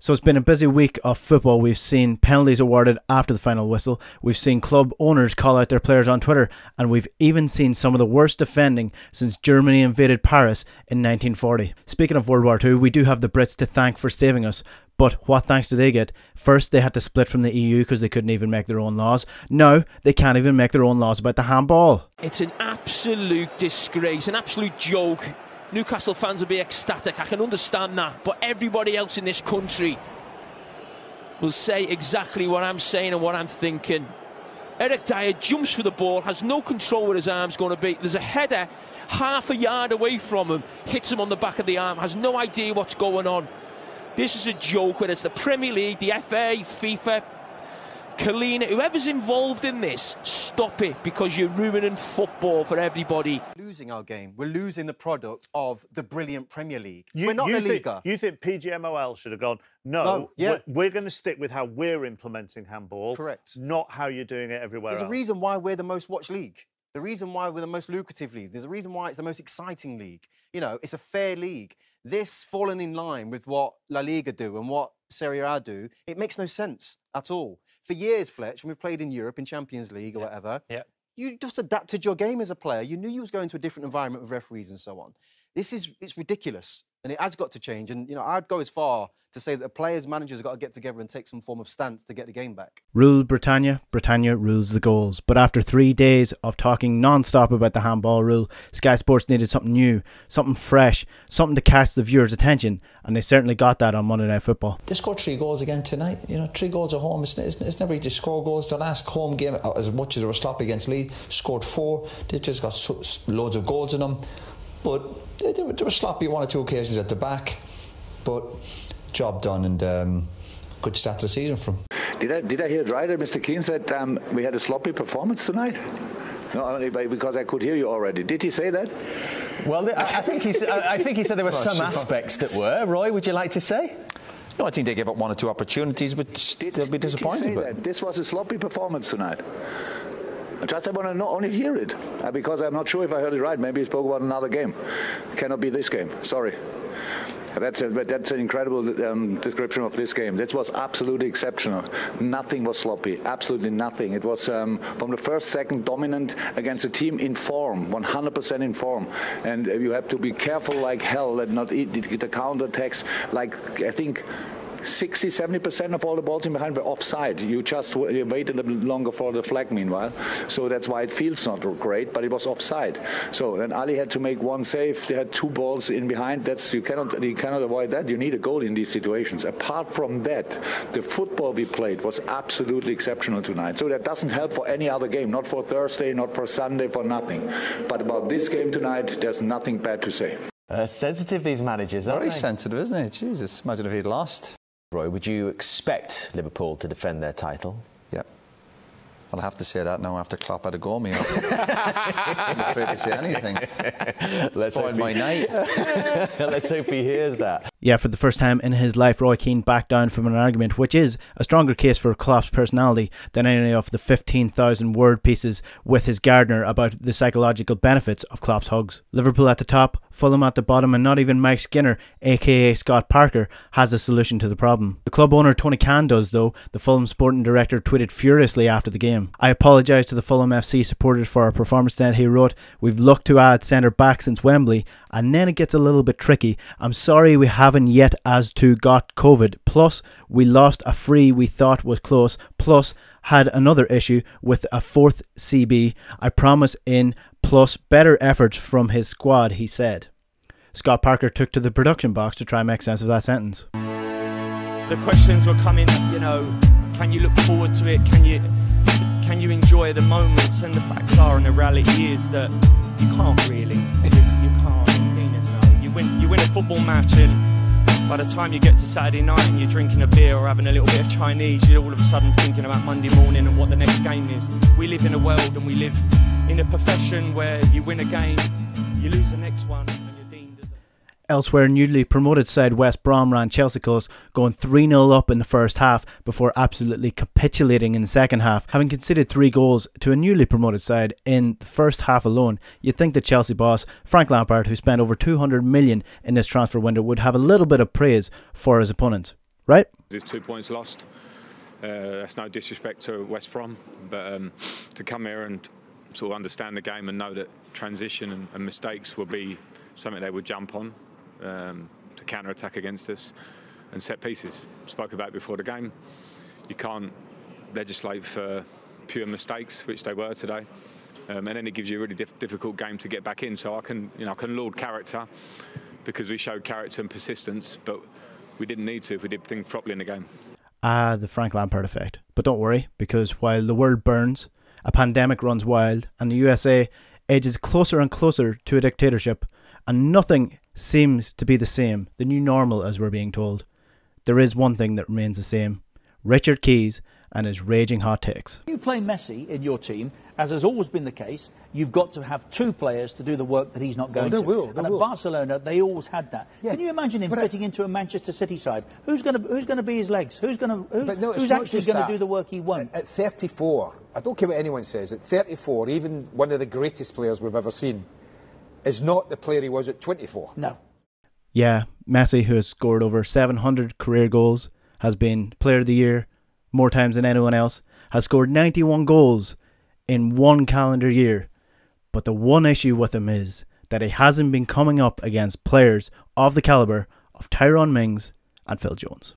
So it's been a busy week of football. We've seen penalties awarded after the final whistle. We've seen club owners call out their players on Twitter. And we've even seen some of the worst defending since Germany invaded Paris in 1940. Speaking of World War II, we do have the Brits to thank for saving us. But what thanks do they get? First, they had to split from the EU because they couldn't even make their own laws. Now, they can't even make their own laws about the handball. It's an absolute disgrace, an absolute joke. Newcastle fans will be ecstatic, I can understand that, but everybody else in this country will say exactly what I'm saying and what I'm thinking. Eric Dyer jumps for the ball, has no control where his arm's going to be. There's a header half a yard away from him, hits him on the back of the arm, has no idea what's going on. This is a joke, whether it's the Premier League, the FA, FIFA, Keane, whoever's involved in this, stop it, because you're ruining football for everybody. Losing our game. We're losing the product of the brilliant Premier League. We're not the Liga. You think PGMOL should have gone, no, we're going to stick with how we're implementing handball. Correct. Not how you're doing it everywhere else. There's a reason why we're the most watched league. The reason why we're the most lucrative league. There's a reason why it's the most exciting league. You know, it's a fair league. This falling in line with what La Liga do and what Serie A do, it makes no sense at all. For years, Fletch, when we've played in Europe, in Champions League or whatever, you just adapted your game as a player. You knew you was going to a different environment with referees and so on. It's ridiculous. And it has got to change. And, you know, I'd go as far to say that the players, managers have got to get together and take some form of stance to get the game back. Rule Britannia, Britannia rules the goals. But after 3 days of talking non-stop about the handball rule, Sky Sports needed something new, something fresh, something to catch the viewers' attention. And they certainly got that on Monday Night Football. They scored 3 goals again tonight. You know, 3 goals at home. It's never easy to score goals. The last home game, as much as they were sloppy against Leeds, scored 4. They just got loads of goals in them. But they were sloppy on 1 or 2 occasions at the back. But job done, and good start to the season for him. Did I hear it right? Mr. Keane said we had a sloppy performance tonight? No, because I could hear you already. Did he say that? Well, I think he said there were some aspects that were. Roy, would you like to say? No, I think they gave up 1 or 2 opportunities, which they'll be disappointed with. This was a sloppy performance tonight. I want to only hear it, because I'm not sure if I heard it right. Maybe he spoke about another game. It cannot be this game. Sorry. That's an incredible description of this game. This was absolutely exceptional. Nothing was sloppy. Absolutely nothing. It was from the first second dominant against a team in form, 100% in form. And you have to be careful like hell that not eat the counter-attacks. Like, I think 60-70% of all the balls in behind were offside. You just wait a little longer for the flag meanwhile. So that's why it feels not great, but it was offside. So then Ali had to make 1 save. They had 2 balls in behind. You cannot avoid that. You need a goal in these situations. Apart from that, the football we played was absolutely exceptional tonight. So that doesn't help for any other game. Not for Thursday, not for Sunday, for nothing. But about this game tonight, there's nothing bad to say. Sensitive, these managers, aren't they? Very sensitive, isn't it? Jesus, imagine if he'd lost. Roy, would you expect Liverpool to defend their title? Yeah. Well, I have to say that now after Klopp had a go me. I'm afraid to say anything. Let's spoil my night. Let's hope he hears that. Yeah, for the first time in his life, Roy Keane backed down from an argument which is a stronger case for Klopp's personality than any of the 15,000 word pieces with his gardener about the psychological benefits of Klopp's hugs. Liverpool at the top, Fulham at the bottom, and not even Mike Skinner, aka Scott Parker, has a solution to the problem. The club owner Tony Khan does, though. The Fulham sporting director tweeted furiously after the game. I apologise to the Fulham FC supporters for our performance tonight, he wrote. We've looked to add centre back since Wembley, and then it gets a little bit tricky. I'm sorry we haven't yet as to got COVID. Plus, we lost a free we thought was close. Plus, had another issue with a 4th CB. I promise in. Plus, better efforts from his squad, he said. Scott Parker took to the production box to try and make sense of that sentence. The questions were coming, you know, can you look forward to it? Can you enjoy the moments? And the facts are, and the reality is that you can't really. You can't. You win a football match, and by the time you get to Saturday night and you're drinking a beer or having a little bit of Chinese, you're all of a sudden thinking about Monday morning and what the next game is. We live in a world and we live in a profession where you win a game, you lose the next one. Elsewhere, newly promoted side West Brom ran Chelsea close, going 3-0 up in the first half before absolutely capitulating in the second half. Having conceded 3 goals to a newly promoted side in the first half alone, you'd think the Chelsea boss, Frank Lampard, who spent over 200 million in this transfer window, would have a little bit of praise for his opponents. right? There's 2 points lost. That's no disrespect to West Brom, but to come here and sort of understand the game and know that transition and mistakes will be something they would jump on to counter-attack against us, and set pieces. Spoke about before the game. You can't legislate for pure mistakes, which they were today, and then it gives you a really difficult game to get back in. So I can laud character because we showed character and persistence, but we didn't need to if we did things properly in the game. The Frank Lampard effect. But don't worry, because while the world burns, a pandemic runs wild, and the USA edges closer and closer to a dictatorship, and nothing seems to be the same, the new normal as we're being told, there is one thing that remains the same: Richard Keys and his raging hot takes. You play Messi in your team, as has always been the case, you've got to have two players to do the work that he's not going to. And at Barcelona, they always had that. Yeah. Can you imagine him fitting into a Manchester City side? Who's going to be his legs? Who's actually going to do the work he won't? At 34, I don't care what anyone says, at 34, even one of the greatest players we've ever seen is not the player he was at 24. No. Yeah, Messi, who has scored over 700 career goals, has been Player of the Year more times than anyone else, has scored 91 goals in one calendar year. But the one issue with him is that he hasn't been coming up against players of the calibre of Tyrone Mings and Phil Jones.